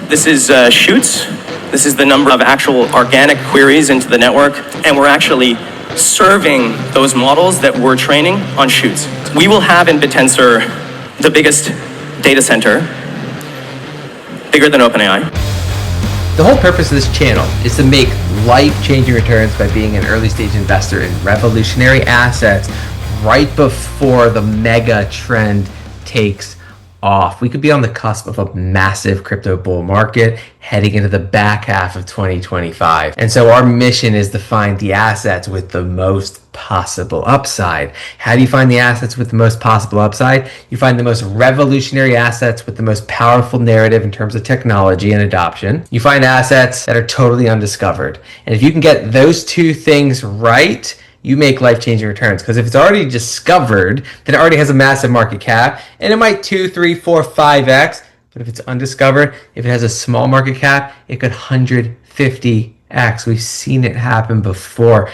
This is Chutes. This is the number of actual organic queries into the network, and we're actually serving those models that we're training on Chutes. We will have in Bittensor the biggest data center, bigger than OpenAI. The whole purpose of this channel is to make life-changing returns by being an early-stage investor in revolutionary assets right before the mega trend takes off. We could be on the cusp of a massive crypto bull market heading into the back half of 2025. And so our mission is to find the assets with the most possible upside. How do you find the assets with the most possible upside? You find the most revolutionary assets with the most powerful narrative in terms of technology and adoption. You find assets that are totally undiscovered. And if you can get those two things right, you make life-changing returns. Because if it's already discovered, then it already has a massive market cap, and it might 2, 3, 4, 5x. But if it's undiscovered, if it has a small market cap, it could 150x. We've seen it happen before.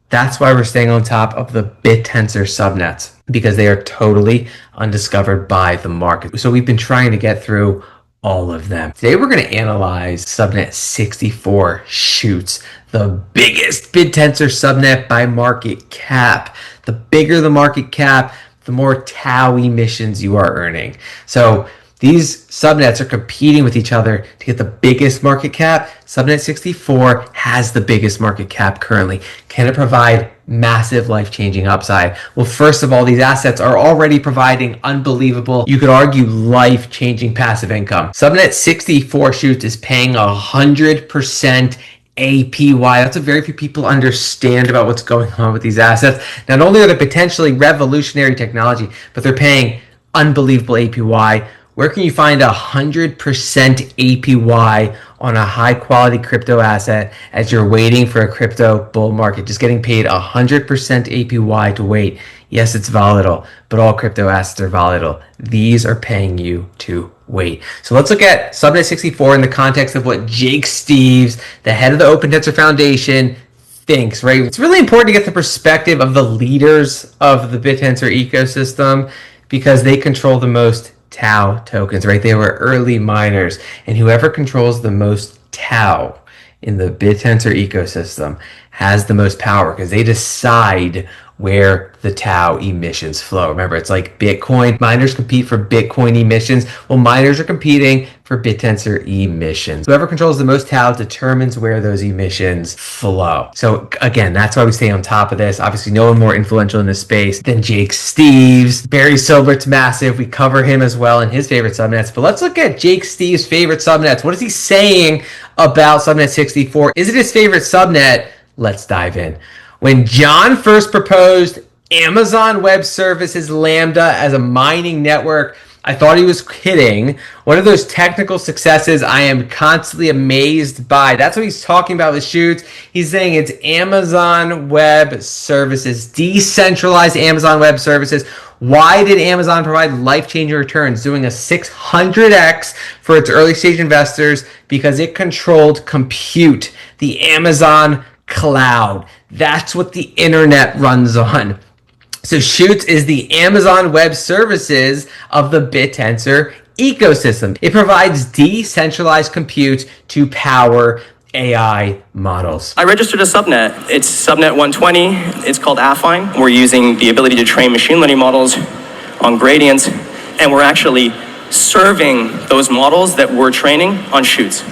That's why we're staying on top of the Bittensor subnets, because they are totally undiscovered by the market. So we've been trying to get through all of them. Today we're going to analyze subnet 64 Chutes, the biggest Bittensor subnet by market cap. The bigger the market cap, the more TAO emissions you are earning. So these subnets are competing with each other to get the biggest market cap. Subnet 64 has the biggest market cap currently. Can it provide massive life-changing upside? Well, first of all, these assets are already providing unbelievable, you could argue, life-changing passive income. Subnet 64 Chutes is paying 100% APY. That's what very few people understand about what's going on with these assets. Not only are they potentially revolutionary technology, but they're paying unbelievable APY. Where can you find 100% APY on a high quality crypto asset as you're waiting for a crypto bull market? Just getting paid 100% APY to wait. Yes, it's volatile, but all crypto assets are volatile. These are paying you to wait. So let's look at Subnet 64 in the context of what Jake Steeves, the head of the Bittensor Foundation, thinks, right? It's really important to get the perspective of the leaders of the Bittensor ecosystem, because they control the most TAO tokens, right? They were early miners, and whoever controls the most TAO in the Bittensor ecosystem has the most power, because they decide where the TAO emissions flow. Remember, it's like Bitcoin. Miners compete for Bitcoin emissions. Well, miners are competing for Bittensor emissions. Whoever controls the most TAO determines where those emissions flow. So again, that's why we stay on top of this. Obviously, no one more influential in this space than Jake Steeves. Barry Silbert's massive. We cover him as well in his favorite subnets. But let's look at Jake Steeves' favorite subnets. What is he saying about Subnet 64? Is it his favorite subnet? Let's dive in. When John first proposed Amazon Web Services Lambda as a mining network, I thought he was kidding. One of those technical successes I am constantly amazed by. That's what he's talking about with Chutes. He's saying it's Amazon Web Services, decentralized Amazon Web Services. Why did Amazon provide life-changing returns, doing a 600x for its early-stage investors? Because it controlled compute, the Amazon cloud. That's what the internet runs on. So Chutes is the Amazon Web Services of the Bittensor ecosystem. It provides decentralized compute to power AI models. I registered a subnet. It's subnet 120. It's called Affine. We're using the ability to train machine learning models on gradients, and we're actually serving those models that we're training on Chutes.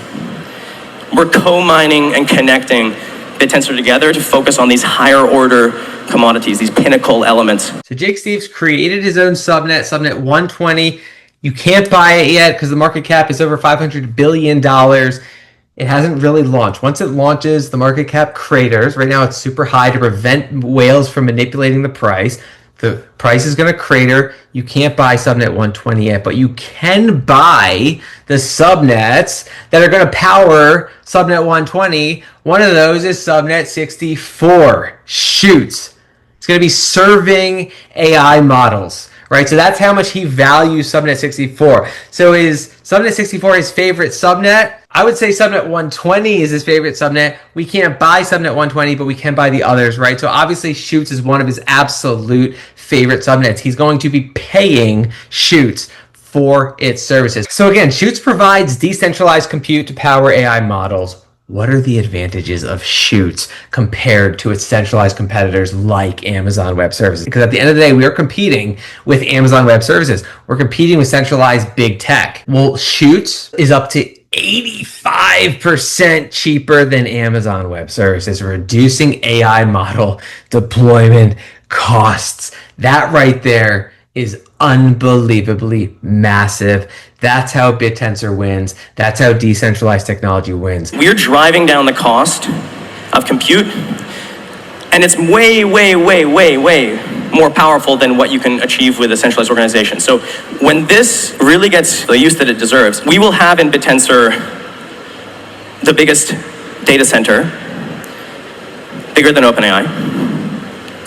We're co-mining and connecting Bittensor together to focus on these higher order commodities, these pinnacle elements. So Jake Steeves created his own subnet, subnet 120. You can't buy it yet because the market cap is over $500 billion. It hasn't really launched. Once it launches, the market cap craters. Right now it's super high to prevent whales from manipulating the price. The price is going to crater. You can't buy subnet 120 yet, but you can buy the subnets that are going to power subnet 120. One of those is subnet 64 Chutes. It's going to be serving AI models, right? So that's how much he values subnet 64. So is subnet 64 his favorite subnet? I would say subnet 120 is his favorite subnet. We can't buy subnet 120, but we can buy the others, right? So obviously Chutes is one of his absolute favorite subnets. He's going to be paying Chutes for its services. So again, Chutes provides decentralized compute to power AI models. What are the advantages of Chutes compared to its centralized competitors like Amazon Web Services? Because at the end of the day, we are competing with Amazon Web Services. We're competing with centralized big tech. Well, Chutes is up to 85% cheaper than Amazon Web Services, reducing AI model deployment costs. That right there is unbelievably massive. That's how Bittensor wins. That's how decentralized technology wins. We're driving down the cost of compute, and it's way, way, way, way, way more powerful than what you can achieve with a centralized organization. So when this really gets the use that it deserves, we will have in Bittensor the biggest data center, bigger than OpenAI.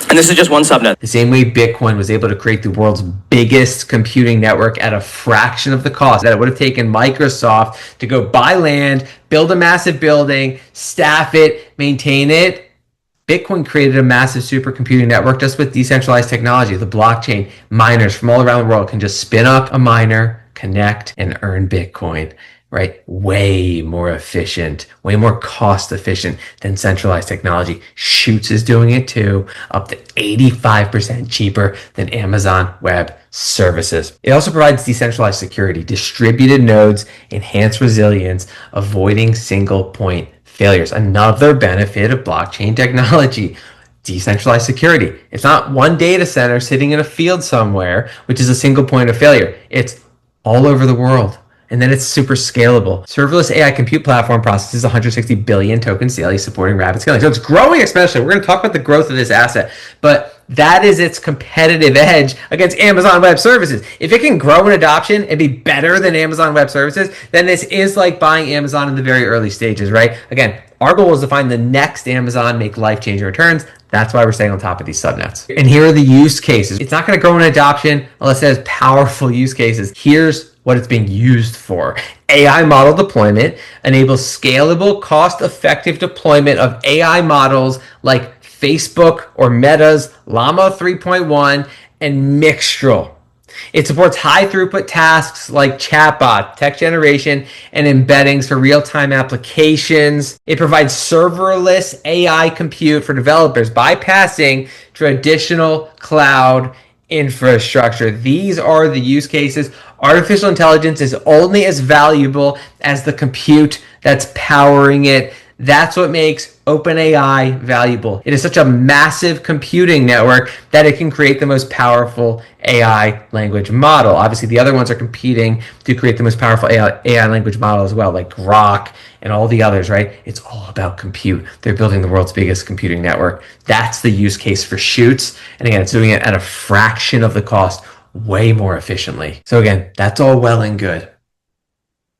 And this is just one subnet. The same way Bitcoin was able to create the world's biggest computing network at a fraction of the cost that it would have taken Microsoft to go buy land, build a massive building, staff it, maintain it. Bitcoin created a massive supercomputing network just with decentralized technology. The blockchain, miners from all around the world can just spin up a miner, connect, and earn Bitcoin. Right? Way more efficient, way more cost efficient than centralized technology. Chutes is doing it too, up to 85% cheaper than Amazon Web Services. It also provides decentralized security, distributed nodes, enhanced resilience, avoiding single point failures. Another benefit of blockchain technology. Decentralized security. It's not one data center sitting in a field somewhere, which is a single point of failure. It's all over the world. And then it's super scalable. Serverless AI compute platform processes 160 billion tokens daily, supporting rapid scaling. So it's growing exponentially. We're going to talk about the growth of this asset, but that is its competitive edge against Amazon Web Services. If it can grow in adoption and be better than Amazon Web Services, then this is like buying Amazon in the very early stages, right? Again, our goal is to find the next Amazon, make life-changing returns. That's why we're staying on top of these subnets. And here are the use cases. It's not going to grow in adoption unless it has powerful use cases. Here's what it's being used for. AI model deployment enables scalable, cost-effective deployment of AI models like Facebook or Meta's Llama 3.1 and Mixtral. It supports high-throughput tasks like chatbot, text generation, and embeddings for real-time applications. It provides serverless AI compute for developers, bypassing traditional cloud infrastructure. These are the use cases. Artificial intelligence is only as valuable as the compute that's powering it. That's what makes OpenAI valuable. It is such a massive computing network that it can create the most powerful AI language model. Obviously, the other ones are competing to create the most powerful AI language model as well, like Grok and all the others, right? It's all about compute. They're building the world's biggest computing network. That's the use case for Chutes. And again, it's doing it at a fraction of the cost, way more efficiently. So again, that's all well and good.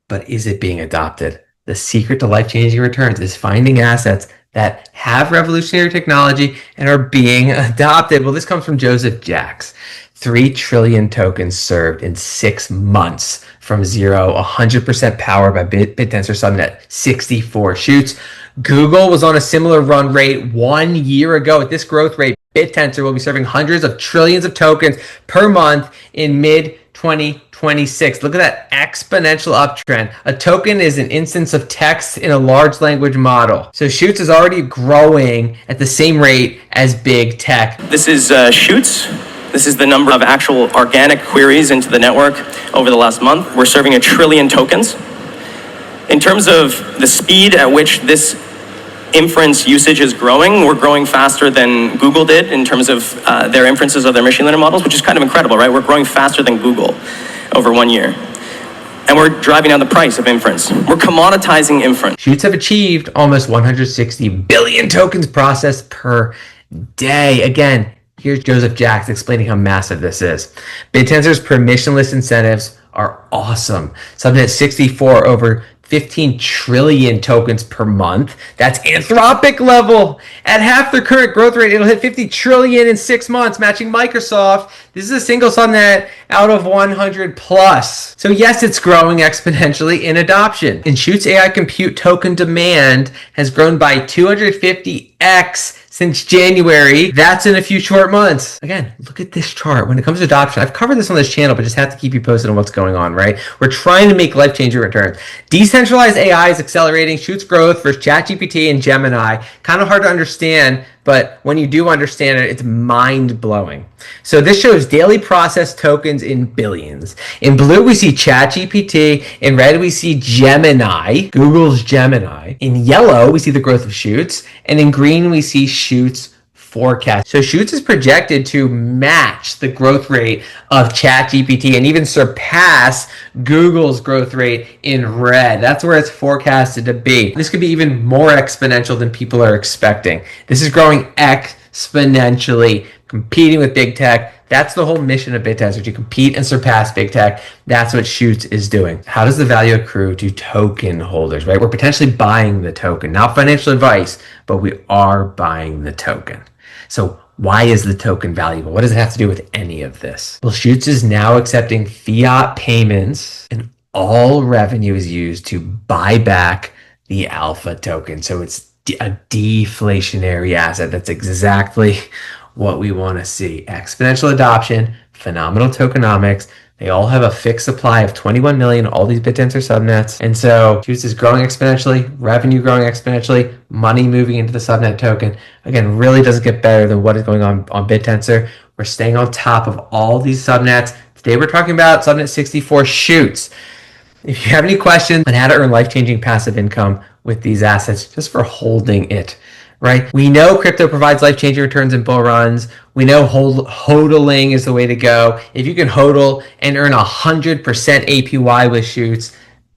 But is it being adopted? The secret to life-changing returns is finding assets that have revolutionary technology and are being adopted. Well, this comes from Joseph Jacks. 3 trillion tokens served in 6 months from zero, 100% powered by Bittensor Subnet, 64 Chutes. Google was on a similar run rate 1 year ago. At this growth rate, Bittensor will be serving hundreds of trillions of tokens per month in mid-2026. Look at that exponential uptrend. A token is an instance of text in a large language model. So Chutes is already growing at the same rate as big tech. This is Chutes. This is the number of actual organic queries into the network over the last month. We're serving 1 trillion tokens. In terms of the speed at which this inference usage is growing, we're growing faster than Google did in terms of their inferences of their machine learning models, which is kind of incredible, right? We're growing faster than Google over 1 year. And we're driving down the price of inference. We're commoditizing inference. Chutes have achieved almost 160 billion tokens processed per day. Again, here's Joseph Jacks explaining how massive this is. Bittensor's permissionless incentives are awesome. Subnet 64 over 15 trillion tokens per month. That's Anthropic level. At half their current growth rate, it'll hit 50 trillion in 6 months, matching Microsoft. This is a single subnet out of 100 plus. So yes, it's growing exponentially in adoption. And Chutes AI compute token demand has grown by 250x since January. That's in a few short months. Again, look at this chart. When it comes to adoption, I've covered this on this channel, but just have to keep you posted on what's going on, right? We're trying to make life-changing returns. Decentralized AI is accelerating, Chutes growth versus ChatGPT and Gemini. Kind of hard to understand, but when you do understand it, it's mind-blowing. So this shows daily processed tokens in billions. In blue, we see ChatGPT. In red, we see Gemini, Google's Gemini. In yellow, we see the growth of Chutes. And in green, we see Chutes forecast. So Chutes is projected to match the growth rate of ChatGPT and even surpass Google's growth rate in red. That's where it's forecasted to be. This could be even more exponential than people are expecting. This is growing exponentially, competing with big tech. That's the whole mission of Bittensor, to compete and surpass big tech. That's what Chutes is doing. How does the value accrue to token holders, right? We're potentially buying the token, not financial advice, but we are buying the token. So why is the token valuable? What does it have to do with any of this? Well, Chutes is now accepting fiat payments, and all revenue is used to buy back the alpha token. So it's a deflationary asset. That's exactly what we want to see. Exponential adoption, phenomenal tokenomics. They all have a fixed supply of 21 million, all these Bittensor subnets. And so Chutes is growing exponentially, revenue growing exponentially, money moving into the subnet token. Again, really doesn't get better than what is going on Bittensor. We're staying on top of all these subnets. Today we're talking about subnet 64 Chutes. If you have any questions on how to earn life-changing passive income with these assets, just for holding it, right? We know crypto provides life-changing returns in bull runs. We know hodling is the way to go. If you can hodl and earn 100% APY with Chutes,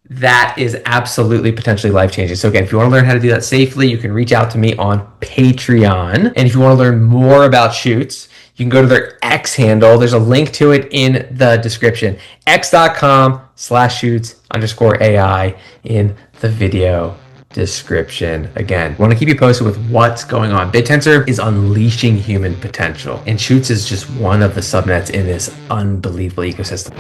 that is absolutely potentially life-changing. So again, if you want to learn how to do that safely, you can reach out to me on Patreon. And if you want to learn more about Chutes, you can go to their X handle. There's a link to it in the description. x.com/Chutes_AI in the video description. Again, want to keep you posted with what's going on. Bittensor is unleashing human potential, and Chutes is just one of the subnets in this unbelievable ecosystem.